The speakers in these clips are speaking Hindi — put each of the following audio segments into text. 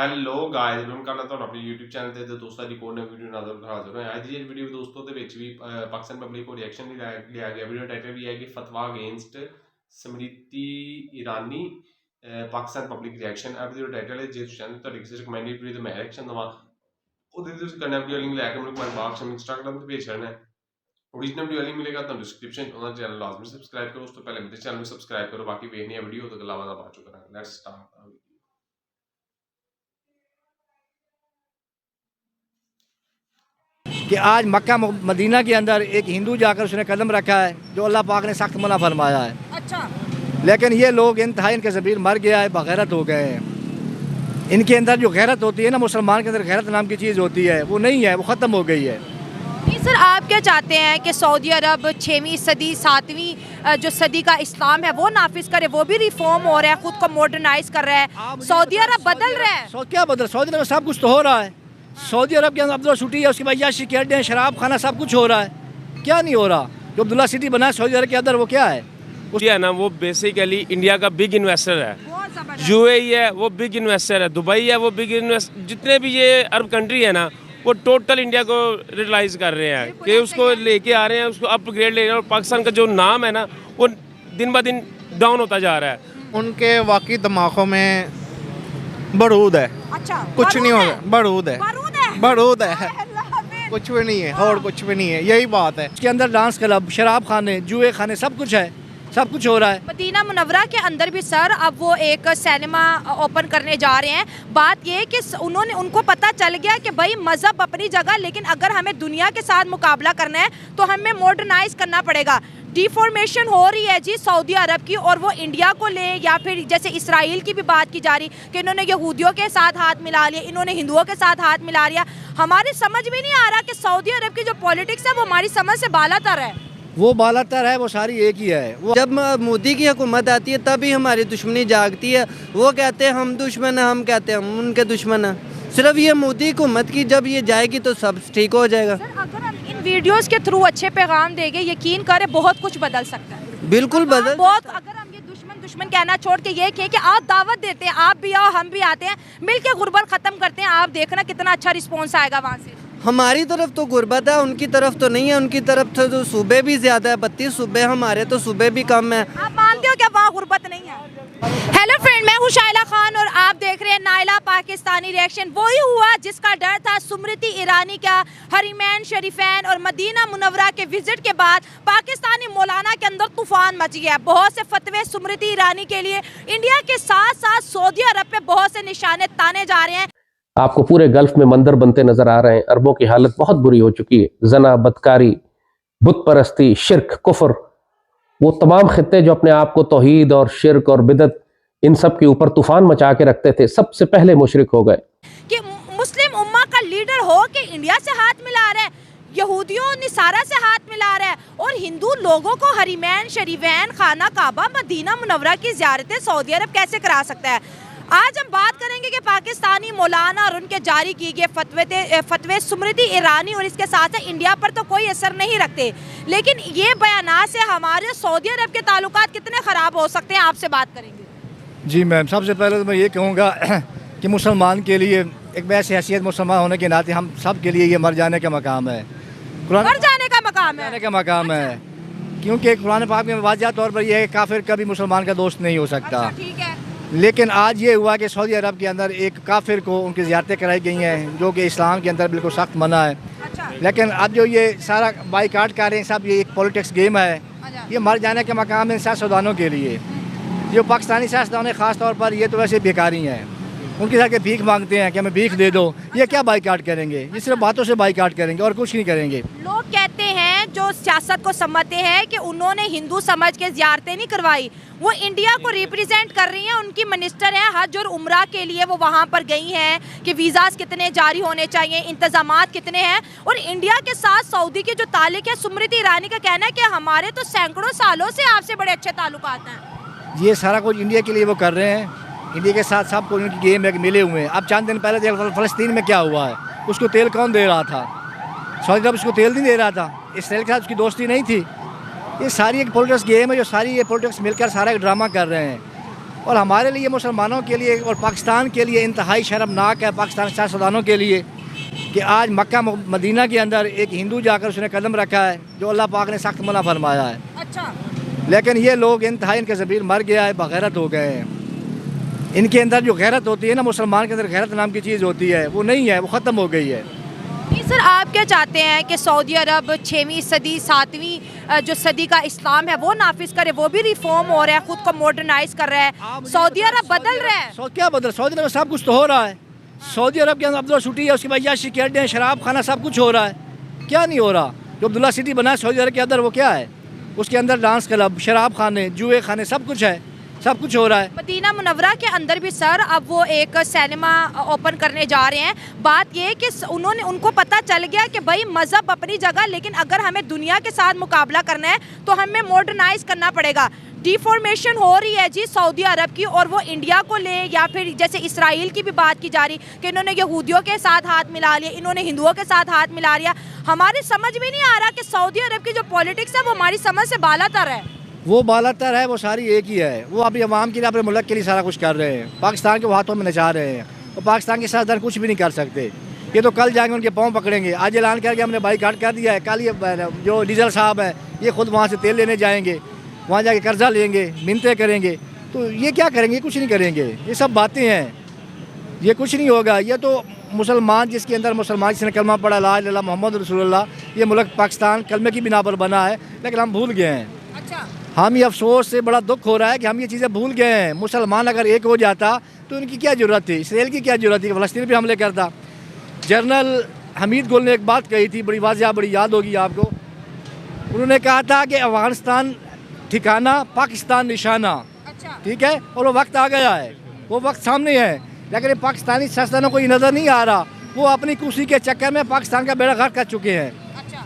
ਹੈਲੋ ਗਾਇਜ਼ ਵੈਲਕਮ ਕਰਨਾ ਤੁਹਾਨੂੰ ਆਪਣੇ YouTube ਚੈਨਲ ਤੇ ਦੋਸਤਾਂ ਦੀ ਕੋਡ ਵੀਡੀਓ ਨਾਲ ਹਾਜ਼ਰ ਹੋਏ ਅੱਜ ਦੀ ਇਹ ਵੀਡੀਓ ਦੋਸਤੋ ਦੇ ਵਿੱਚ ਵੀ ਪਾਕਿਸਤਾਨ ਪਬਲਿਕ ਕੋ ਰਿਐਕਸ਼ਨ ਵੀ ਲਿਆ ਗਿਆ ਵੀਡੀਓ ਟਾਈਟਲ ਵੀ ਹੈ ਕਿ ਫਤਵਾ ਅਗੇਂਸਟ ਸਮ੍ਰਿਤੀ ਈਰਾਨੀ ਪਾਕਿਸਤਾਨ ਪਬਲਿਕ ਰਿਐਕਸ਼ਨ ਇਹ ਵੀਡੀਓ ਟਾਈਟਲ ਹੈ ਜਿਸ ਚੈਨਲ ਤੁਹਾਡੀ ਕਿਸੇ ਰਿਕਮੈਂਡਡ ਵੀਡੀਓ ਤੇ ਮੈਂ ਰਿਐਕਸ਼ਨ ਦਵਾਂ ਉਹਦੇ ਤੁਸੀਂ ਕਰਨਾ ਵੀਡੀਓ ਲਿੰਕ ਲੈ ਕੇ ਮੈਨੂੰ ਕਮੈਂਟ ਬਾਕਸ ਵਿੱਚ ਇੰਸਟਾਗ੍ਰਾਮ ਤੇ ਭੇਜ ਕਰਨਾ ਹੈ ओरिजिनल वीडियो लिंक मिलेगा तो डिस्क्रिप्शन उन्होंने चैनल लाजमी सब्सक्राइब करो उस तो पहले मेरे चैनल में सब्सक्राइब करो बाकी देखनी है वीडियो तो अलावा का बात करें लेट्स स्टार्ट कि आज मक्का मदीना के अंदर एक हिंदू जाकर उसने कदम रखा है जो अल्लाह पाक ने सख्त मना फरमाया है। अच्छा। लेकिन ये लोग इंतहा इनके ज़मीर मर गया है, बगैरत हो गए हैं। इनके अंदर जो गैरत होती है ना, मुसलमान के अंदर गैरत नाम की चीज़ होती है, वो नहीं है, वो ख़त्म हो गई है। सर आप क्या चाहते हैं कि सऊदी अरब 6वीं सदी 7वीं जो सदी का इस्लाम है वो नाफिज करे, वो भी रिफॉर्म हो रहा है, खुद को मॉडर्नाइज कर रहा है, सऊदी अरब बदल रहा है? क्या बदल? सऊदी अरब में सब कुछ तो हो रहा है। सऊदी अरब के अंदर अब्दुल्ला सिटी है, उसके बाद याशी के अड्डे हैं, शराब खाना, सब कुछ हो रहा है। क्या नहीं हो रहा? जो अब्दुल्ला सिटी बना है सऊदी अरब के अंदर, वो क्या है? है ना, वो बेसिकली इंडिया का बिग इन्वेस्टर है। यूएई है वो बिग इन्वेस्टर है, दुबई है वो बिग इन्वेस्टर, जितने भी ये अरब कंट्री है ना वो टोटल इंडिया को रियलाइज कर रहे हैं कि उसको लेके आ रहे हैं, उसको अपग्रेड ले रहे हैं। और पाकिस्तान का जो नाम है ना वो दिन ब दिन डाउन होता जा रहा है। उनके वाकई दिमागों में बरूद है। अच्छा, कुछ नहीं हो रहा, बरूद है, बरूद है, कुछ भी नहीं है और कुछ भी नहीं है, यही बात है। उसके अंदर डांस क्लब, शराब खाने, जुए खाने, सब कुछ है, सब कुछ हो रहा है। मदीना मुनव्वरा के अंदर भी सर अब वो एक सिनेमा ओपन करने जा रहे हैं। बात ये कि उनको पता चल गया कि भाई मज़हब अपनी जगह, लेकिन अगर हमें दुनिया के साथ मुकाबला करना है तो हमें मॉडर्नाइज करना पड़ेगा। डिफॉर्मेशन हो रही है जी सऊदी अरब की, और वो इंडिया को ले या फिर जैसे इसराइल की भी बात की जा रही कि इन्होंने यहूदियों के साथ हाथ मिला लिया, इन्होंने हिंदुओं के साथ हाथ मिला लिया। हमारी समझ में नहीं आ रहा कि सऊदी अरब की जो पॉलिटिक्स है वो हमारी समझ से बालातर है। वो बालातर है, वो सारी एक ही है। वो जब मोदी की हुकूमत आती है तभी हमारी दुश्मनी जागती है। वो कहते हैं हम दुश्मन हैं, हम कहते हैं हम उनके दुश्मन हैं। सिर्फ ये मोदी हुकूमत की जब ये जाएगी तो सब ठीक हो जाएगा। सर अगर हम इन वीडियोस के थ्रू अच्छे पैगाम देंगे, यकीन करें बहुत कुछ बदल सकता है। बिल्कुल बदल बहुत। अगर हम ये दुश्मन दुश्मन कहना छोड़ के ये कहें कि आप दावत देते हैं, आप भी आओ हम भी आते हैं, मिलके गुर्बत खत्म करते हैं, आप देखना कितना अच्छा रिस्पॉन्स आएगा वहाँ से। हमारी तरफ तो गुर्बत है, उनकी तरफ तो नहीं है। उनकी तरफ तो सूबे भी ज्यादा है, 32 सूबे, हमारे तो सूबे भी कम है। आप मानते हो क्या वहाँ गुर्बत नहीं है? हेलो फ्रेंड, मैं हूँ शाइला खान और आप देख रहे हैं नाइला पाकिस्तानी रिएक्शन। वही हुआ जिसका डर था स्मृति ईरानी का हरमैन शरीफैन और मदीना मुनव्वरा के विजिट के बाद पाकिस्तानी मौलाना के अंदर तूफान मच गया। बहुत से फतवे स्मृति ईरानी के लिए इंडिया के साथ साथ सऊदी अरब पे बहुत से निशाने ताने जा रहे हैं। आपको पूरे गल्फ में मंदिर बनते नजर आ रहे हैं। अरबों की हालत बहुत बुरी हो चुकी है। जना, बदकारी, बुत परस्ती, शिरक, कुफर, वो तमाम खित्ते जो अपने आप को तौहीद और शिरक और बिदत इन सब के ऊपर तूफान मचा के रखते थे, सबसे पहले मुशरिक हो गए। कि मुस्लिम उम्मा का लीडर हो कि इंडिया से हाथ मिला रहा है, यहूदियों निसारा से हाथ मिला रहा है, और हिंदू लोगों को हरमैन शरीफैन, खाना काबा, मदीना मुनव्वरा की ज़ियारतें सऊदी अरब कैसे करा सकता है। आज हम बात करेंगे कि पाकिस्तानी मौलाना और उनके जारी किए गए फतवे स्मृति ईरानी और इसके साथ साथ इंडिया पर तो कोई असर नहीं रखते, लेकिन ये बयानात से हमारे सऊदी अरब के ताल्लुकात कितने ख़राब हो सकते हैं, आपसे बात करेंगे। जी मैम, सबसे पहले तो मैं ये कहूँगा कि मुसलमान के लिए एक वैसी हैसियत मुसलमान होने के नाते हम सब के लिए ये मर जाने का मकाम है, मर जाने का मकाम है, का मकाम है, क्योंकि कुरान पाक में वाज़ेह तौर पर यह है कि काफिर कभी मुसलमान का दोस्त नहीं हो सकता। ठीक है। लेकिन आज ये हुआ कि सऊदी अरब के अंदर एक काफिर को उनकी ज़ियारतें कराई गई हैं जो कि इस्लाम के अंदर बिल्कुल सख्त मना है। अच्छा। लेकिन अब जो ये सारा बाइकाट कर रहे हैं सब, ये एक पॉलिटिक्स गेम है। ये मर जाने के मकाम है सियासतदानों के लिए। जो पाकिस्तानी सियासतदान है ख़ास तौर पर, ये तो वैसे बेकारी हैं। उनके साथ भीख मांगते हैं कि हमें भीख दे दो। ये क्या बाइकाट करेंगे? ये सिर्फ बातों से बाइकाट करेंगे और कुछ नहीं करेंगे। लोग कहते हैं जो सियासत को समझते हैं कि उन्होंने हिंदू समझ के ज़ियारतें नहीं करवाई, वो इंडिया को रिप्रेजेंट कर रही हैं। उनकी मिनिस्टर हैं हज और उम्रा के लिए, वो वहाँ पर गई हैं कि वीज़ास कितने जारी होने चाहिए, इंतजामात कितने हैं, और इंडिया के साथ सऊदी के जो ताल्लुक है, स्मृति ईरानी का कहना है कि हमारे तो सैकड़ों सालों से आपसे बड़े अच्छे ताल्लुकात हैं। ये सारा कुछ इंडिया के लिए वो कर रहे हैं। इंडिया के साथ सब कुछ उनकी गेम है, मिले हुए हैं। अब चंद दिन पहले फ़लस्तीन में क्या हुआ है, उसको तेल कौन दे रहा था? सऊदी अरब उसको तेल नहीं दे रहा था। इसराइल के साथ उसकी दोस्ती नहीं थी। ये सारी एक पॉलिटिक्स गेम है, जो सारी ये पॉलिटिक्स मिलकर सारा एक ड्रामा कर रहे हैं। और हमारे लिए मुसलमानों के लिए और पाकिस्तान के लिए इंतहाई शर्मनाक है, पाकिस्तान सियासतदानों के लिए, कि आज मक्का मदीना के अंदर एक हिंदू जाकर उसने कदम रखा है जो अल्लाह पाक ने सख्त मना फरमाया है। अच्छा, लेकिन ये लोग इंतहाई, इनके ज़मीर मर गया है, बगैरत हो गए हैं। इनके अंदर जो गैरत होती है ना, मुसलमान के अंदर गैरत नाम की चीज़ होती है, वो नहीं है, वो ख़त्म हो गई है। नहीं सर, आप क्या चाहते हैं कि सऊदी अरब 6वीं सदी 7वीं जो सदी का इस्लाम है वो नाफिज करे, वो भी रिफॉर्म हो रहा है, खुद को मॉडर्नाइज कर रहा है, सऊदी अरब बदल रहा है? क्या बदल, सऊदी अरब में सब कुछ तो हो रहा है। सऊदी अरब के अंदर अब्दुल्ला सिटी है, उसके बाद याशी के अड्डे हैं, शराब खाना, सब कुछ हो रहा है। क्या नहीं हो रहा? जो अब्दुल्ला सिटी बना है सऊदी अरब के अंदर, वो क्या है? उसके अंदर डांस क्लब, शराब खाने, जुए खाने, सब कुछ है, सब कुछ हो रहा है। मदीना मुनव्वरा के अंदर भी सर अब वो एक सिनेमा ओपन करने जा रहे हैं। बात ये है कि उनको पता चल गया कि भाई मज़हब अपनी जगह, लेकिन अगर हमें दुनिया के साथ मुकाबला करना है तो हमें मॉडर्नाइज करना पड़ेगा। डिफॉर्मेशन हो रही है जी सऊदी अरब की, और वो इंडिया को ले, या फिर जैसे इसराइल की भी बात की जा रही कि इन्होंने यहूदियों के साथ हाथ मिला लिया, इन्होंने हिंदुओं के साथ हाथ मिला लिया। हमारी समझ में नहीं आ रहा कि सऊदी अरब की जो पॉलिटिक्स है वो हमारी समझ से बालातर है। वो बालातर है, वो सारी एक ही है। वो अपनी अवाम के लिए, अपने मुल्क के लिए सारा कुछ कर रहे हैं, पाकिस्तान के हाथों में नचा रहे हैं, और पाकिस्तान के साथ कुछ भी नहीं कर सकते। ये तो कल जाएंगे उनके पाँव पकड़ेंगे। आज ऐलान करके हमने बाईकाट कर दिया है। कल ये जो डीजल साहब है ये खुद वहाँ से तेल लेने जाएंगे, वहाँ जाके कर्जा लेंगे, मिन्नतें करेंगे। तो ये क्या करेंगे? कुछ नहीं करेंगे। ये सब बातें हैं, ये कुछ नहीं होगा। ये तो मुसलमान, जिसके अंदर मुसलमान जिसने कलमा पढ़ा ला इलाहा इल्लल्लाह मोहम्मद रसूलुल्लाह, ये मुल्क पाकिस्तान कलमे की बिना पर बना है, लेकिन हम भूल गए हैं। अच्छा, हम ये अफसोस से बड़ा दुख हो रहा है कि हम ये चीज़ें भूल गए हैं। मुसलमान अगर एक हो जाता तो उनकी क्या ज़रूरत थी? इसराइल की क्या ज़रूरत थी कि फ़लस्तीन पे हमले करता? जनरल हमीद गुल ने एक बात कही थी, बड़ी वाज़िया, बड़ी याद होगी आपको। उन्होंने कहा था कि अफगानिस्तान ठिकाना, पाकिस्तान निशाना। अच्छा, ठीक है, और वो वक्त आ गया है, वो वक्त सामने है। लेकिन पाकिस्तानी सियासतदानों को ये नज़र नहीं आ रहा, वो अपनी कुर्सी के चक्कर में पाकिस्तान का बेड़ा गर्क कर चुके हैं। अच्छा,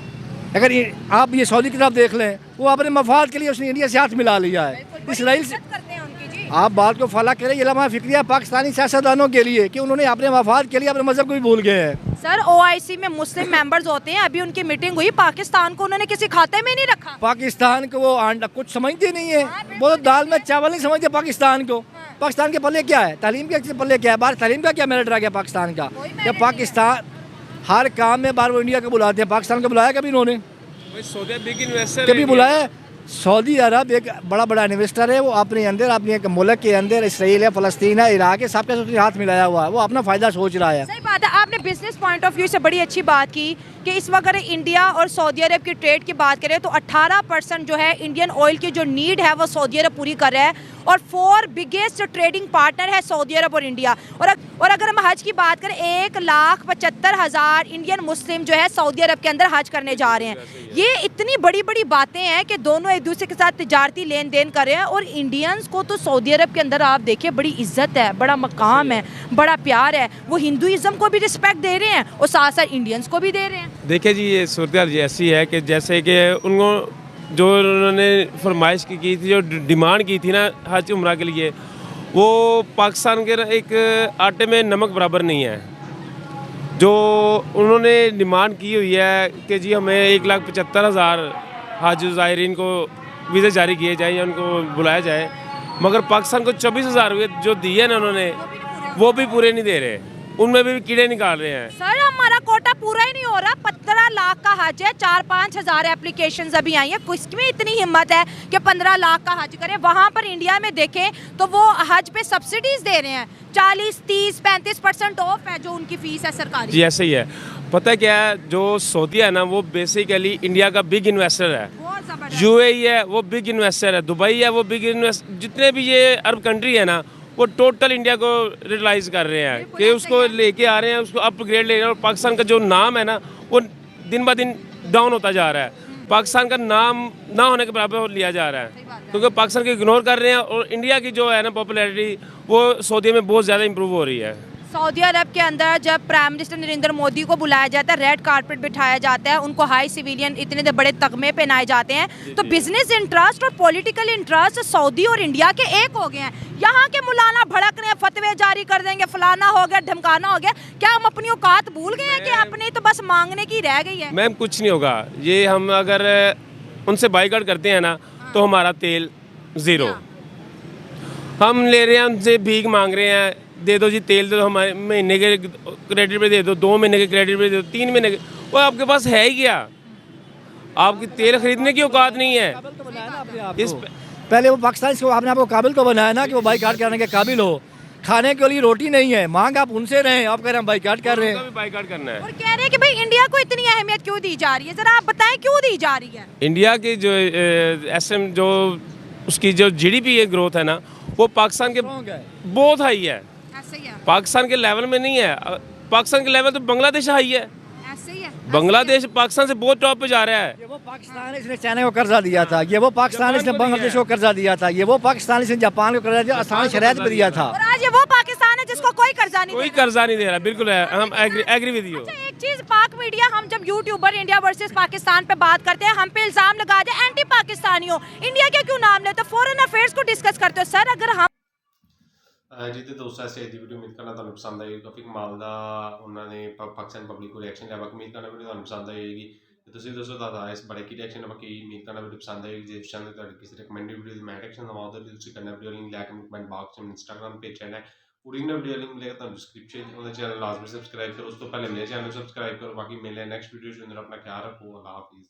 अगर आप ये सऊदी की तरफ देख लें, वो अपने मफाद के लिए उसने इंडिया से हाथ मिला लिया है। इसराइल से करते हैं उनकी जी। आप बात को फला करें, ये लम्हा फिक्रिया पाकिस्तानी सियासतदानों के लिए कि उन्होंने अपने मफाद के लिए अपने मजहब को भी भूल गए हैं। सर OIC में मुस्लिम मेंबर्स होते हैं, अभी उनकी मीटिंग हुई, पाकिस्तान को उन्होंने किसी खाते में नहीं रखा। पाकिस्तान को वो आंडा कुछ समझते नहीं है, वो तो दाल में चावल नहीं समझते पाकिस्तान को। पाकिस्तान के पल्ले क्या है? तालीम के पल्ले क्या है? बाहर तालीम का क्या मेरिट रह गया पाकिस्तान का? या पाकिस्तान हर काम में बार वो इंडिया को बुलाते हैं, पाकिस्तान को बुलाया कभी इन्होंने? कभी बुलाया? सऊदी अरब एक बड़ा इन्वेस्टर है, वो अपने अंदर, अपने एक मुल्क के अंदर, इसराइल है, फ़लस्तीन है, इराक है, सबके साथ हाथ मिलाया हुआ है। वो अपना फ़ायदा सोच रहा है। सही बात है, आपने बिजनेस पॉइंट ऑफ व्यू से बड़ी अच्छी बात की कि इस वक्त अगर इंडिया और सऊदी अरब की ट्रेड की बात करें तो 18% जो है इंडियन ऑयल की जो नीड है वो सऊदी अरब पूरी कर रहा है, और 4 बिगेस्ट ट्रेडिंग पार्टनर है सऊदी अरब और इंडिया। और अगर हम हज की बात करें, 1,75,000 इंडियन मुस्लिम जो है सऊदी अरब के अंदर हज करने जा रहे हैं। ये इतनी बड़ी बड़ी बातें हैं कि दोनों एक दूसरे के साथ तिजारती लेन देन कर रहे हैं। और इंडियंस को तो सऊदी अरब के अंदर आप देखिए बड़ी इज्जत है, बड़ा मकाम है, बड़ा प्यार है। वो हिंदुइज्म को भी रिस्पेक्ट दे रहे हैं और साथ साथ इंडियंस को भी दे रहे हैं। देखिए जी, ये सूरत हाल ऐसी है कि जैसे कि उनको जो उन्होंने फरमाइश की थी, जो डिमांड की थी ना हज उम्रा के लिए, वो पाकिस्तान के एक आटे में नमक बराबर नहीं है। जो उन्होंने डिमांड की हुई है कि जी हमें 1,75,000 हज ज़ायरीन को वीज़े जारी किए जाए या उनको बुलाया जाए, मगर पाकिस्तान को 24,000 जो दिए ना उन्होंने, वो भी पूरे नहीं दे रहे, उनमें भी कीड़े निकाल रहे हैं। सर हमारा कोटा पूरा ही नहीं हो रहा। 15 लाख का हज है, 4-5 हज़ार एप्लीकेशन अभी आई है। किसमें इतनी हिम्मत है कि 15 लाख का हज करें? वहाँ पर इंडिया में देखें तो वो हज पे सब्सिडीज दे रहे हैं, 40, 30, 35% ऑफ है जो उनकी फीस है सरकारी। जी ऐसे ही है। पता है क्या है, जो सऊदी है ना वो बेसिकली इंडिया का बिग इन्वेस्टर है। UAE है वो बिग इन्वेस्टर है, दुबई है वो बिग इन्वेस्टर, जितने भी ये अरब कंट्री है ना वो टोटल इंडिया को रियलाइज़ कर रहे हैं कि उसको लेके आ रहे हैं, उसको अपग्रेड ले रहे हैं। और पाकिस्तान का जो नाम है ना वो दिन ब दिन डाउन होता जा रहा है। पाकिस्तान का नाम ना होने के बराबर लिया जा रहा है, क्योंकि पाकिस्तान को इग्नोर कर रहे हैं। और इंडिया की जो है ना पॉपुलैरिटी वो सऊदी में बहुत ज़्यादा इंप्रूव हो रही है। सऊदी अरब के अंदर जब प्राइम मिनिस्टर नरेंद्र मोदी को बुलाया जाता है, रेड कारपेट बिठाया जाता है, उनको हाई सिविलियन इतने बड़े तगमे पहनाए जाते हैं, तो बिजनेस इंटरेस्ट और पॉलिटिकल इंटरेस्ट सऊदी और इंडिया के एक हो गए हैं। यहाँ के मुलाना भड़क रहे हैं, फतवे जारी कर देंगे, फलाना हो गया, ढमकाना हो गया। क्या हम अपनी औकात भूल गए हैं कि अपनी तो बस मांगने की रह गई है? मैम कुछ नहीं होगा, ये हम अगर उनसे बाइकआउट करते हैं ना तो हमारा तेल ज़ीरो। हम ले रहे हैं, उनसे भीख मांग रहे हैं, दे दो जी तेल, दे दो, हमारे महीने के क्रेडिट पे दे दो, 2 महीने के क्रेडिट पे दे दो, 3 महीने के। वो आपके पास है ही क्या? आपकी तेल खरीदने की औकात नहीं है। काबिल तो बनाया ना अपने आप इस को। पहले वो पाकिस्तान को आपने आपको काबिल तो बनाया ना कि वो बाइकाट करने के काबिल हो। खाने के लिए रोटी नहीं है, मांग आप उनसे रहे हैं, आप कह रहे हैं हम बाइकाट कर रहे उनका हैं। भी बाइकाट करना है। और कह रहे हैं कि भाई इंडिया को इतनी अहमियत क्यों दी जा रही है, जरा आप बताएं क्यों दी जा रही है? इंडिया की जो एसएम जो उसकी जो जीडीपी है ग्रोथ है ना, वो पाकिस्तान के Strong है। बहुत हाई है। ऐसे ही है, पाकिस्तान के लेवल में नहीं है। पाकिस्तान के लेवल तो बांग्लादेश हाई है। ऐसे ही है। बांग्लादेश पाकिस्तान से बहुत टॉप पे जा रहा है। ये वो पाकिस्तान है इसने चाइना को कर्जा दिया था, ये वो पाकिस्तान है इसने जापान को बांग्लादेश दिया को कर्जा दिया था, ये वो पाकिस्तान है इसने जापान को कर्जा दिया, आसान शरायत पे दिया था। और आज ये वो पाकिस्तान है जिसको कोई कर्जा नहीं कोई दे रहा। कर्जा नहीं दे रहा। बिल्कुल है, हम एग्री विद यू। अच्छा, एक चीज, पाक मीडिया, हम जब यूट्यूबर इंडिया वर्सेस पाकिस्तान पे बात करते हैं, हम पे इल्जाम लगा दे एंटी पाकिस्तानी हो, इंडिया के क्यों नाम लेते हो, फॉरेन अफेयर्स को डिस्कस करते हो? सर अगर हम ਜੀ ਤੇ ਦੋਸਤੋ ਐਸੇ ਦੀ ਵੀਡੀਓ ਉਮੀਦ ਕਰਨਾ ਤੁਹਾਨੂੰ ਪਸੰਦ ਆਏਗੀ। ਕਾਫੀ ਕਮਾਲ ਦਾ ਉਹਨਾਂ ਨੇ ਪਾਕਿਸਤਾਨ ਪਬਲਿਕ ਕੋ ਰਿਐਕਸ਼ਨ ਲਿਆ। ਬਾਕੀ ਉਮੀਦ ਕਰਨਾ ਵੀਡੀਓ ਤੁਹਾਨੂੰ ਪਸੰਦ ਆਏਗੀ ਤੇ ਤੁਸੀਂ ਦੋਸਤੋ ਦਾ ਇਸ ਬੜੇ ਕੀ ਰਿਐਕਸ਼ਨ ਬਾਕੀ ਉਮੀਦ ਕਰਨਾ ਵੀਡੀਓ ਪਸੰਦ ਆਏਗੀ। ਜੇ ਚੈਨਲ ਤੁਹਾਡੀ ਕਿਸੇ ਰਿਕਮੈਂਡਡ ਵੀਡੀਓ ਦੀ ਮੈਂ ਰਿਐਕਸ਼ਨ ਦਵਾਉਂਦਾ ਤੇ ਤੁਸੀਂ ਕਰਨਾ ਵੀਡੀਓ ਲਿੰਕ ਲੈ ਕੇ ਕਮੈਂਟ ਬਾਕਸ ਵਿੱਚ ਇੰਸਟਾਗ੍ਰਾਮ ਪੇਜ ਚੈਨਲ ਹੈ ओरिजिनल वीडियो लिंक मिलेगा ਤੁਹਾਨੂੰ डिस्क्रिप्शन ਉਹਦਾ ਚੈਨਲ ਲਾਜ਼ਮੀ ਸਬਸਕ੍ਰਾਈਬ ਕਰੋ। ਉਸ ਤੋਂ ਪਹਿਲੇ ਮੇਰੇ ਚੈਨਲ ਨੂੰ ਸਬਸਕ੍ਰਾਈਬ ਕਰੋ। ਬਾਕੀ ਮਿਲਦੇ ਹਾਂ ਨੈਕਸਟ ਵੀਡੀਓ ਚ। ਅੰਦਰ ਆਪਣਾ ਖਿਆਲ ਰੱਖੋ। ਅੱਲਾਹ ਹਾਫਿਜ਼।